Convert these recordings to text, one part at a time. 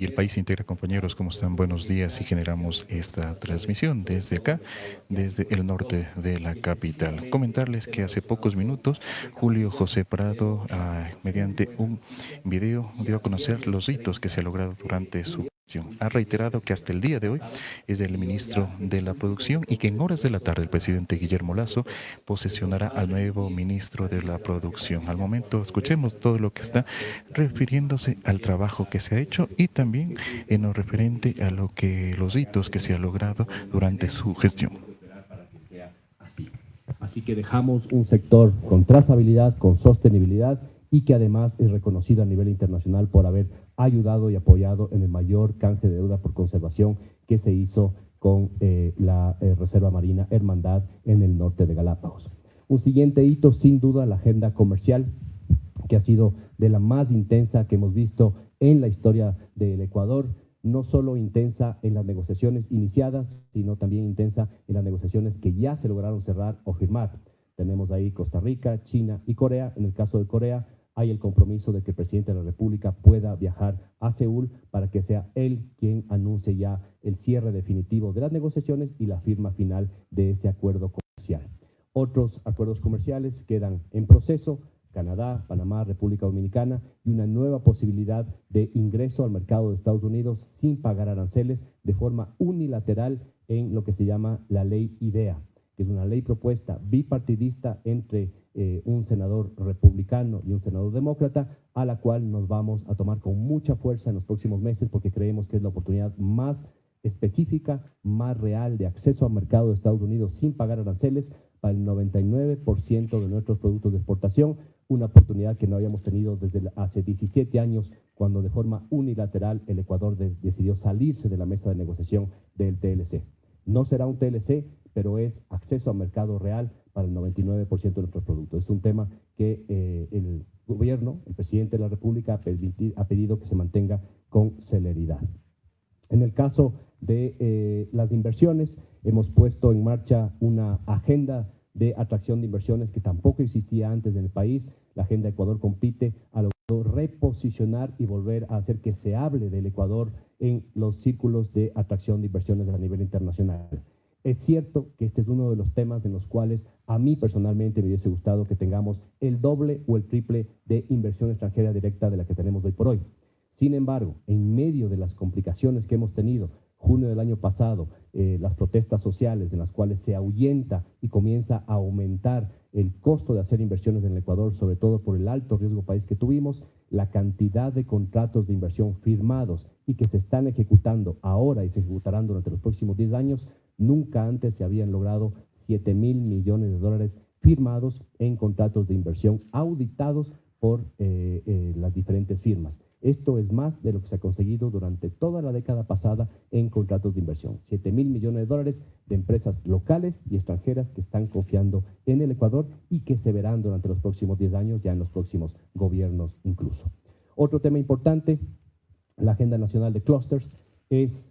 y el país integra. Compañeros, ¿cómo están? Buenos días, y generamos esta transmisión desde acá, desde el norte de la capital. Comentarles que hace pocos minutos Julio José Prado, mediante un video, dio a conocer los hitos que se ha logrado durante su gestión. Ha reiterado que hasta el día de hoy es el ministro de la Producción y que en horas de la tarde el presidente Guillermo Lasso posesionará al nuevo ministro de la Producción. Al momento escuchemos todo lo que está refiriéndose al trabajo que se ha hecho y también en lo referente a los hitos que se ha logrado durante su gestión. Así que dejamos un sector con trazabilidad, con sostenibilidad y que además es reconocido a nivel internacional por haber ayudado y apoyado en el mayor canje de deuda por conservación que se hizo con la Reserva Marina Hermandad en el norte de Galápagos. Un siguiente hito, sin duda, la agenda comercial, que ha sido de la más intensa que hemos visto en la historia del Ecuador, no solo intensa en las negociaciones iniciadas, sino también intensa en las negociaciones que ya se lograron cerrar o firmar. Tenemos ahí Costa Rica, China y Corea. En el caso de Corea, hay el compromiso de que el presidente de la República pueda viajar a Seúl para que sea él quien anuncie ya el cierre definitivo de las negociaciones y la firma final de ese acuerdo comercial. Otros acuerdos comerciales quedan en proceso: Canadá, Panamá, República Dominicana, y una nueva posibilidad de ingreso al mercado de Estados Unidos sin pagar aranceles de forma unilateral en lo que se llama la ley IDEA, que es una ley propuesta bipartidista entre un senador republicano y un senador demócrata, a la cual nos vamos a tomar con mucha fuerza en los próximos meses, porque creemos que es la oportunidad más específica, más real de acceso al mercado de Estados Unidos sin pagar aranceles para el 99% de nuestros productos de exportación, una oportunidad que no habíamos tenido desde hace 17 años, cuando de forma unilateral el Ecuador decidió salirse de la mesa de negociación del TLC. No será un TLC, pero es acceso al mercado real para el 99% de nuestros productos. Es un tema que el gobierno, el presidente de la República, ha pedido que se mantenga con celeridad. En el caso de las inversiones, hemos puesto en marcha una agenda de atracción de inversiones que tampoco existía antes en el país. La Agenda Ecuador Compite ha logrado reposicionar y volver a hacer que se hable del Ecuador en los círculos de atracción de inversiones a nivel internacional. Es cierto que este es uno de los temas en los cuales a mí personalmente me hubiese gustado que tengamos el doble o el triple de inversión extranjera directa de la que tenemos hoy por hoy. Sin embargo, en medio de las complicaciones que hemos tenido, junio del año pasado, las protestas sociales en las cuales se ahuyenta y comienza a aumentar el costo de hacer inversiones en el Ecuador, sobre todo por el alto riesgo país que tuvimos, la cantidad de contratos de inversión firmados y que se están ejecutando ahora y se ejecutarán durante los próximos 10 años, nunca antes se habían logrado 7.000 millones de dólares firmados en contratos de inversión auditados por las diferentes firmas. Esto es más de lo que se ha conseguido durante toda la década pasada en contratos de inversión. 7.000 millones de dólares de empresas locales y extranjeras que están confiando en el Ecuador y que se verán durante los próximos 10 años, ya en los próximos gobiernos incluso. Otro tema importante, la Agenda Nacional de Clusters, es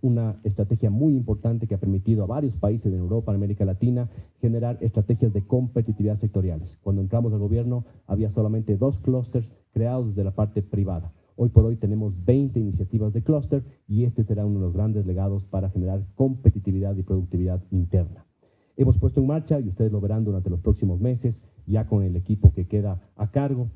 una estrategia muy importante que ha permitido a varios países de Europa, en América Latina, generar estrategias de competitividad sectoriales. Cuando entramos al gobierno había solamente 2 clústeres creados desde la parte privada. Hoy por hoy tenemos 20 iniciativas de clúster y este será uno de los grandes legados para generar competitividad y productividad interna. Hemos puesto en marcha, y ustedes lo verán durante los próximos meses, ya con el equipo que queda a cargo,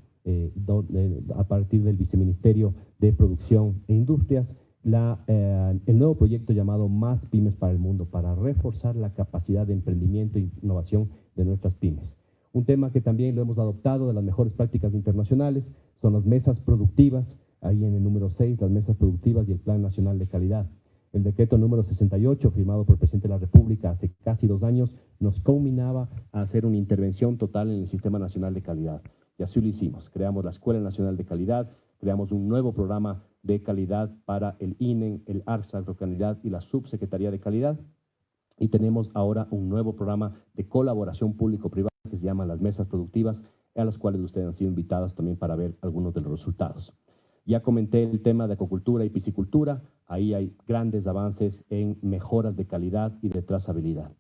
a partir del Viceministerio de Producción e Industrias, el nuevo proyecto llamado Más Pymes para el Mundo, para reforzar la capacidad de emprendimiento e innovación de nuestras pymes. Un tema que también lo hemos adoptado de las mejores prácticas internacionales son las mesas productivas, ahí en el número 6, las mesas productivas y el Plan Nacional de Calidad. El decreto número 68, firmado por el presidente de la República hace casi 2 años, nos combinaba a hacer una intervención total en el Sistema Nacional de Calidad. Y así lo hicimos. Creamos la Escuela Nacional de Calidad, creamos un nuevo programa de calidad para el INEN, el ARSA, Agrocalidad y la Subsecretaría de Calidad. Y tenemos ahora un nuevo programa de colaboración público-privada que se llama las mesas productivas, a las cuales ustedes han sido invitados también para ver algunos de los resultados. Ya comenté el tema de acuicultura y piscicultura, ahí hay grandes avances en mejoras de calidad y de trazabilidad.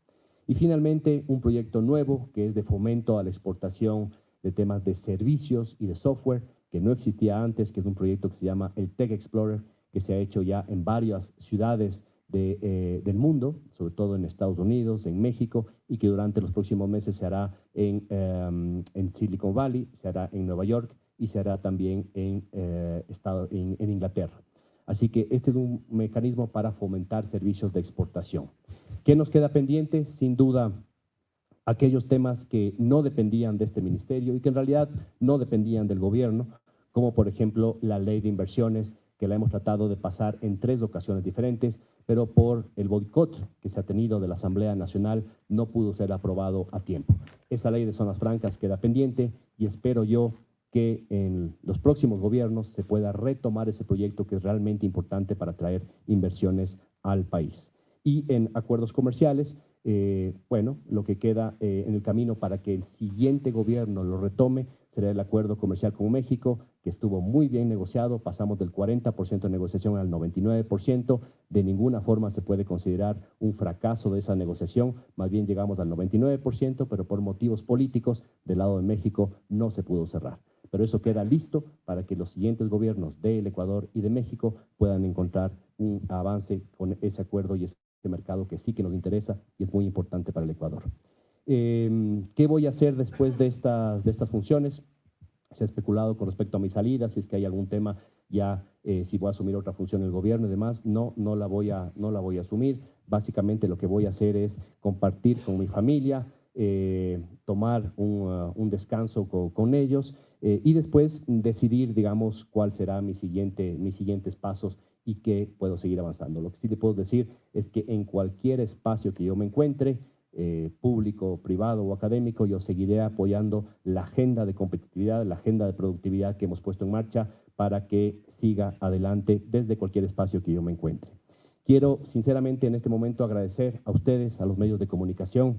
Y finalmente, un proyecto nuevo que es de fomento a la exportación de temas de servicios y de software, que no existía antes, que es un proyecto que se llama el Tech Explorer, que se ha hecho ya en varias ciudades del mundo, sobre todo en Estados Unidos, en México, y que durante los próximos meses se hará en Silicon Valley, se hará en Nueva York y se hará también en Inglaterra. Así que este es un mecanismo para fomentar servicios de exportación. ¿Qué nos queda pendiente? Sin duda, aquellos temas que no dependían de este ministerio y que en realidad no dependían del gobierno, como por ejemplo la ley de inversiones, que la hemos tratado de pasar en 3 ocasiones diferentes, pero por el boicot que se ha tenido de la Asamblea Nacional no pudo ser aprobado a tiempo. Esa ley de zonas francas queda pendiente y espero yo que en los próximos gobiernos se pueda retomar ese proyecto que es realmente importante para atraer inversiones al país. Y en acuerdos comerciales, bueno, lo que queda en el camino para que el siguiente gobierno lo retome será el acuerdo comercial con México, que estuvo muy bien negociado, pasamos del 40% de negociación al 99%, de ninguna forma se puede considerar un fracaso de esa negociación, más bien llegamos al 99%, pero por motivos políticos del lado de México no se pudo cerrar. Pero eso queda listo para que los siguientes gobiernos del Ecuador y de México puedan encontrar un avance con ese acuerdo y ese mercado que sí que nos interesa y es muy importante para el Ecuador. ¿Qué voy a hacer después de estas funciones? Se ha especulado con respecto a mi salida, si es que hay algún tema ya, si voy a asumir otra función en el gobierno y demás. No la voy a asumir. Básicamente lo que voy a hacer es compartir con mi familia, tomar un descanso con ellos y después decidir, digamos, cuál será mis siguientes pasos y qué puedo seguir avanzando. Lo que sí te puedo decir es que en cualquier espacio que yo me encuentre, público, privado o académico, yo seguiré apoyando la agenda de competitividad, la agenda de productividad que hemos puesto en marcha para que siga adelante desde cualquier espacio que yo me encuentre. Quiero sinceramente en este momento agradecer a ustedes, a los medios de comunicación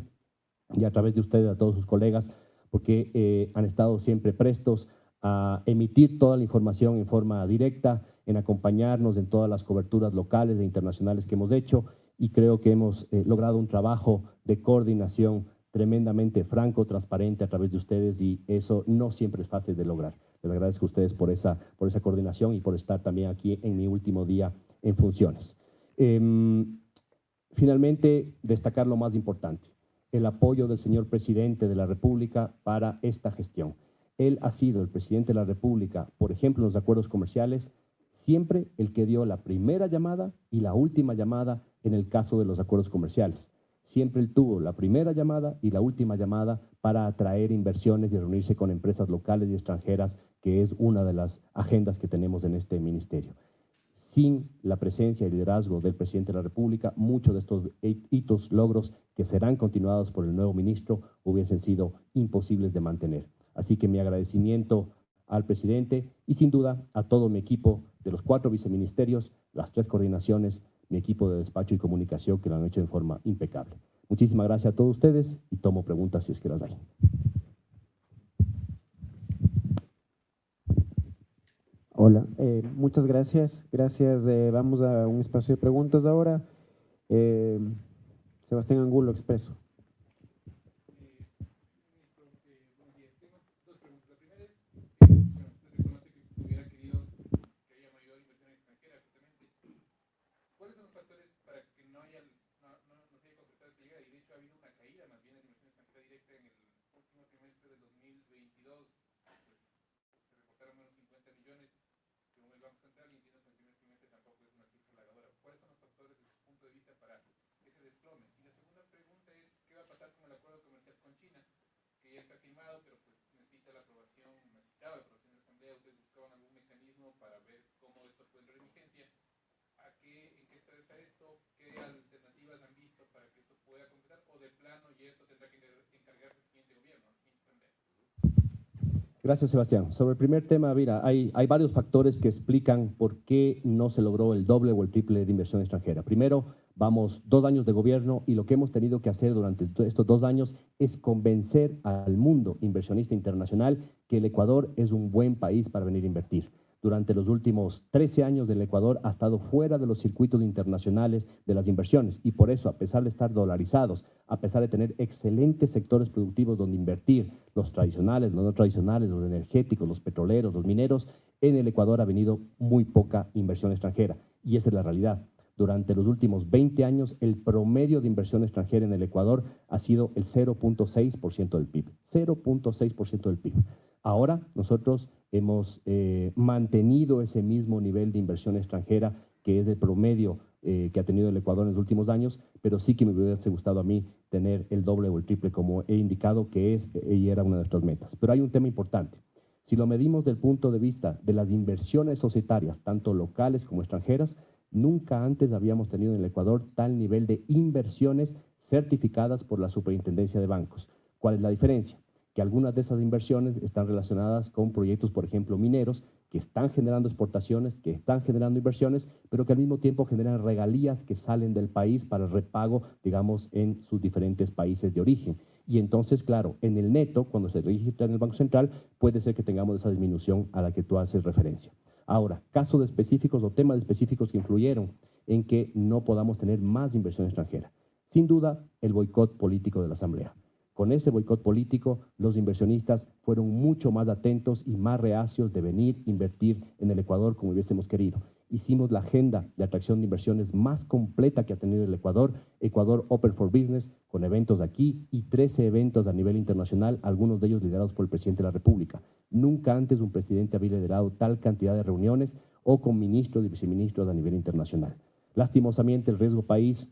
y a través de ustedes a todos sus colegas, porque han estado siempre prestos a emitir toda la información en forma directa, en acompañarnos en todas las coberturas locales e internacionales que hemos hecho, y creo que hemos logrado un trabajo de coordinación tremendamente franco, transparente a través de ustedes, y eso no siempre es fácil de lograr. Les agradezco a ustedes por esa coordinación y por estar también aquí en mi último día en funciones. Finalmente, destacar lo más importante, el apoyo del señor presidente de la República para esta gestión. Él ha sido el presidente de la República, por ejemplo, en los acuerdos comerciales, siempre el que dio la primera llamada y la última llamada en el caso de los acuerdos comerciales. Siempre él tuvo la primera llamada y la última llamada para atraer inversiones y reunirse con empresas locales y extranjeras, que es una de las agendas que tenemos en este ministerio. Sin la presencia y liderazgo del presidente de la República, muchos de estos hitos, logros que serán continuados por el nuevo ministro hubiesen sido imposibles de mantener. Así que mi agradecimiento al presidente y sin duda a todo mi equipo de los 4 viceministerios, las 3 coordinaciones, mi equipo de despacho y comunicación que lo han hecho de forma impecable. Muchísimas gracias a todos ustedes y tomo preguntas si es que las hay. Hola, muchas gracias. Vamos a un espacio de preguntas ahora. Sebastián Angulo, Expreso. Gracias, Sebastián. Sobre el primer tema, mira, hay varios factores que explican por qué no se logró el doble o el triple de inversión extranjera. Primero, vamos 2 años de gobierno y lo que hemos tenido que hacer durante estos 2 años es convencer al mundo inversionista internacional que el Ecuador es un buen país para venir a invertir. Durante los últimos 13 años el Ecuador ha estado fuera de los circuitos internacionales de las inversiones y por eso, a pesar de estar dolarizados, a pesar de tener excelentes sectores productivos donde invertir, los tradicionales, los no tradicionales, los energéticos, los petroleros, los mineros, en el Ecuador ha venido muy poca inversión extranjera, y esa es la realidad. Durante los últimos 20 años, el promedio de inversión extranjera en el Ecuador ha sido el 0.6% del PIB, 0.6% del PIB. Ahora nosotros hemos mantenido ese mismo nivel de inversión extranjera que es el promedio que ha tenido el Ecuador en los últimos años, pero sí que me hubiese gustado a mí tener el doble o el triple, como he indicado, que es y era una de nuestras metas. Pero hay un tema importante. Si lo medimos del punto de vista de las inversiones societarias, tanto locales como extranjeras, nunca antes habíamos tenido en el Ecuador tal nivel de inversiones certificadas por la Superintendencia de Bancos. ¿Cuál es la diferencia? Que algunas de esas inversiones están relacionadas con proyectos, por ejemplo, mineros, que están generando exportaciones, que están generando inversiones, pero que al mismo tiempo generan regalías que salen del país para el repago, digamos, en sus diferentes países de origen. Y entonces, claro, en el neto, cuando se registra en el Banco Central, puede ser que tengamos esa disminución a la que tú haces referencia. Ahora, casos específicos o temas específicos que influyeron en que no podamos tener más inversión extranjera. Sin duda, el boicot político de la Asamblea. Con ese boicot político, los inversionistas fueron mucho más atentos y más reacios de venir a invertir en el Ecuador como hubiésemos querido. Hicimos la agenda de atracción de inversiones más completa que ha tenido el Ecuador, Ecuador Open for Business, con eventos aquí y 13 eventos a nivel internacional, algunos de ellos liderados por el presidente de la República. Nunca antes un presidente había liderado tal cantidad de reuniones o con ministros y viceministros a nivel internacional. Lastimosamente, el riesgo país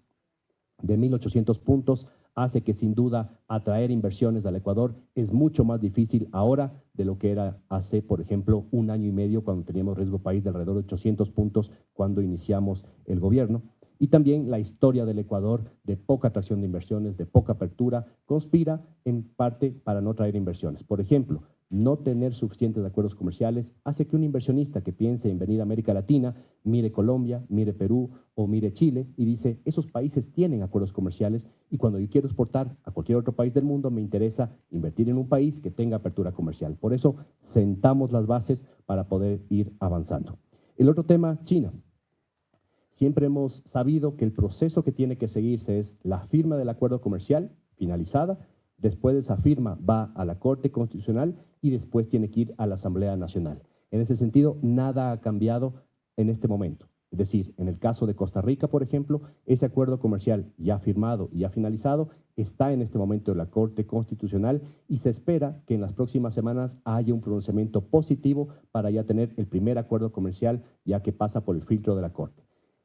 de 1.800 puntos hace que sin duda atraer inversiones al Ecuador es mucho más difícil ahora de lo que era hace, por ejemplo, un año y medio cuando teníamos riesgo país de alrededor de 800 puntos cuando iniciamos el gobierno. Y también la historia del Ecuador de poca atracción de inversiones, de poca apertura, conspira en parte para no traer inversiones. Por ejemplo, no tener suficientes acuerdos comerciales hace que un inversionista que piense en venir a América Latina mire Colombia, mire Perú o mire Chile y dice, esos países tienen acuerdos comerciales y cuando yo quiero exportar a cualquier otro país del mundo me interesa invertir en un país que tenga apertura comercial. Por eso sentamos las bases para poder ir avanzando. El otro tema, China. Siempre hemos sabido que el proceso que tiene que seguirse es la firma del acuerdo comercial finalizada, después de esa firma va a la Corte Constitucional y después tiene que ir a la Asamblea Nacional. En ese sentido, nada ha cambiado en este momento. Es decir, en el caso de Costa Rica, por ejemplo, ese acuerdo comercial ya firmado y ya finalizado está en este momento en la Corte Constitucional y se espera que en las próximas semanas haya un pronunciamiento positivo para ya tener el primer acuerdo comercial ya que pasa por el filtro de la Corte.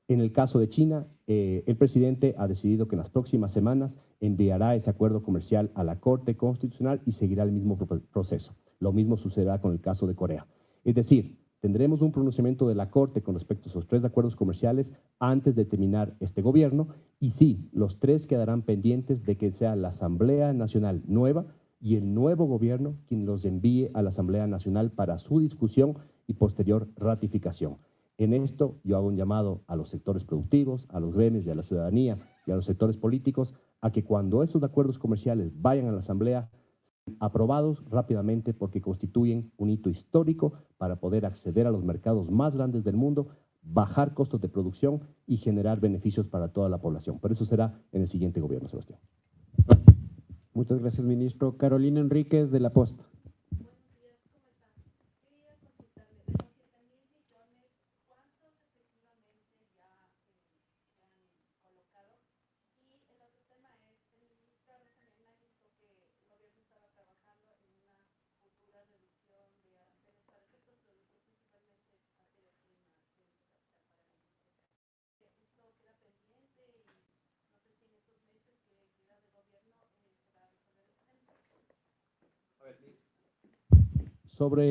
En el caso de China, el presidente ha decidido que en las próximas semanas enviará ese acuerdo comercial a la Corte Constitucional y seguirá el mismo proceso. Lo mismo sucederá con el caso de Corea. Es decir, tendremos un pronunciamiento de la Corte con respecto a esos 3 acuerdos comerciales antes de terminar este gobierno y sí, los 3 quedarán pendientes de que sea la Asamblea Nacional nueva y el nuevo gobierno quien los envíe a la Asamblea Nacional para su discusión y posterior ratificación. En esto yo hago un llamado a los sectores productivos, a los gremios y a la ciudadanía y a los sectores políticos a que cuando estos acuerdos comerciales vayan a la Asamblea, aprobados rápidamente porque constituyen un hito histórico para poder acceder a los mercados más grandes del mundo, bajar costos de producción y generar beneficios para toda la población. Pero eso será en el siguiente gobierno, Sebastián. Muchas gracias, ministro. Carolina Enríquez, de La Posta.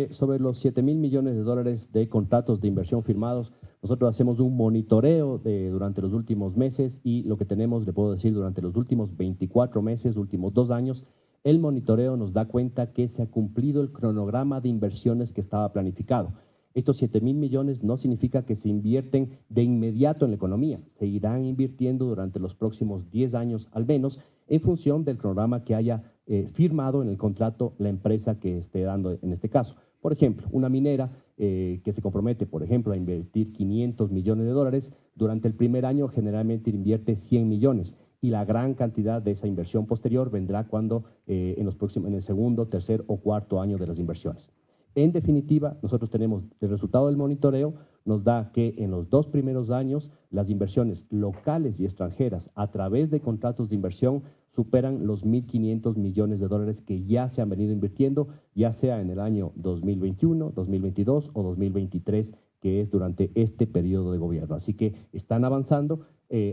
Sobre los 7.000 millones de dólares de contratos de inversión firmados, nosotros hacemos un monitoreo durante los últimos meses y lo que tenemos, le puedo decir, durante los últimos 24 meses, últimos 2 años, el monitoreo nos da cuenta que se ha cumplido el cronograma de inversiones que estaba planificado. Estos 7.000 millones no significa que se invierten de inmediato en la economía, se irán invirtiendo durante los próximos 10 años al menos en función del cronograma que haya firmado en el contrato la empresa que esté dando en este caso. Por ejemplo, una minera que se compromete, por ejemplo, a invertir 500 millones de dólares, durante el primer año generalmente invierte 100 millones y la gran cantidad de esa inversión posterior vendrá cuando en el segundo, tercer o cuarto año de las inversiones. En definitiva, nosotros tenemos el resultado del monitoreo, nos da que en los 2 primeros años las inversiones locales y extranjeras a través de contratos de inversión superan los 1.500 millones de dólares que ya se han venido invirtiendo, ya sea en el año 2021, 2022 o 2023, que es durante este periodo de gobierno. Así que están avanzando.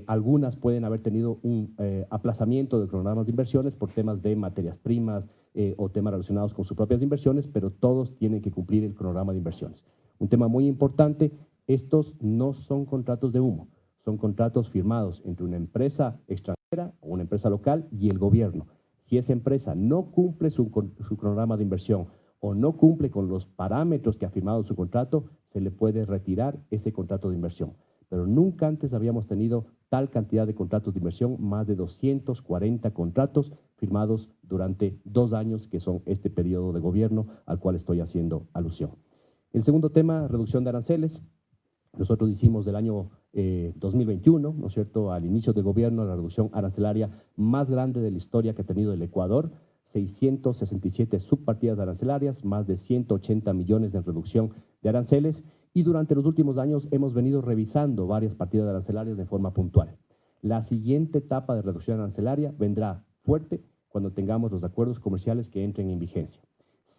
Algunas pueden haber tenido un aplazamiento de programas de inversiones por temas de materias primas o temas relacionados con sus propias inversiones, pero todos tienen que cumplir el cronograma de inversiones. Un tema muy importante, estos no son contratos de humo, son contratos firmados entre una empresa extranjera o una empresa local y el gobierno. Si esa empresa no cumple su cronograma de inversión o no cumple con los parámetros que ha firmado su contrato, se le puede retirar ese contrato de inversión. Pero nunca antes habíamos tenido tal cantidad de contratos de inversión, más de 240 contratos firmados durante 2 años, que son este periodo de gobierno al cual estoy haciendo alusión. El segundo tema, reducción de aranceles. Nosotros hicimos del año 2021, ¿no es cierto?, al inicio del gobierno, la reducción arancelaria más grande de la historia que ha tenido el Ecuador, 667 subpartidas arancelarias, más de 180 millones de reducción de aranceles, y durante los últimos años hemos venido revisando varias partidas arancelarias de forma puntual. La siguiente etapa de reducción arancelaria vendrá fuerte cuando tengamos los acuerdos comerciales que entren en vigencia.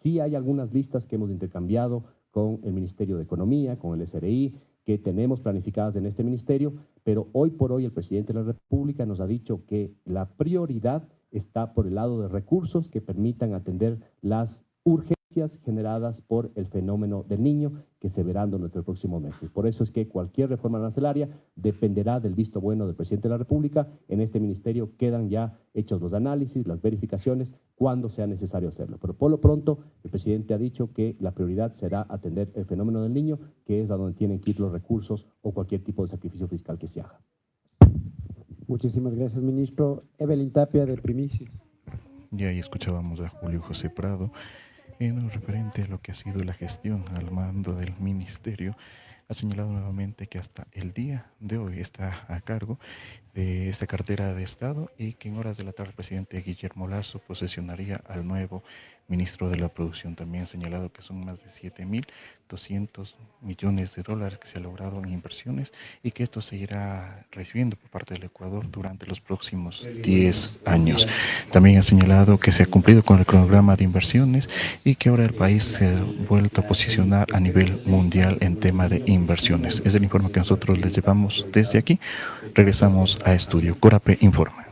Sí hay algunas listas que hemos intercambiado con el Ministerio de Economía, con el SRI, que tenemos planificadas en este ministerio, pero hoy por hoy el presidente de la República nos ha dicho que la prioridad está por el lado de recursos que permitan atender las urgencias generadas por el fenómeno del Niño que se verán durante los próximos meses. Por eso es que cualquier reforma arancelaria dependerá del visto bueno del presidente de la República. En este ministerio quedan ya hechos los análisis, las verificaciones, cuando sea necesario hacerlo. Pero por lo pronto, el presidente ha dicho que la prioridad será atender el fenómeno del Niño, que es a donde tienen que ir los recursos o cualquier tipo de sacrificio fiscal que se haga. Muchísimas gracias, ministro. Evelyn Tapia, de Primicias. Y ahí escuchábamos a Julio José Prado en lo referente a lo que ha sido la gestión al mando del ministerio. Ha señalado nuevamente que hasta el día de hoy está a cargo de esta cartera de Estado y que en horas de la tarde el presidente Guillermo Lasso posesionaría al nuevo ministro de la Producción. También ha señalado que son más de 7.200 millones de dólares que se ha logrado en inversiones y que esto se irá recibiendo por parte del Ecuador durante los próximos 10 años. También ha señalado que se ha cumplido con el cronograma de inversiones y que ahora el país se ha vuelto a posicionar a nivel mundial en tema de inversiones. Es el informe que nosotros les llevamos desde aquí. Regresamos a Estudio Corape Informa.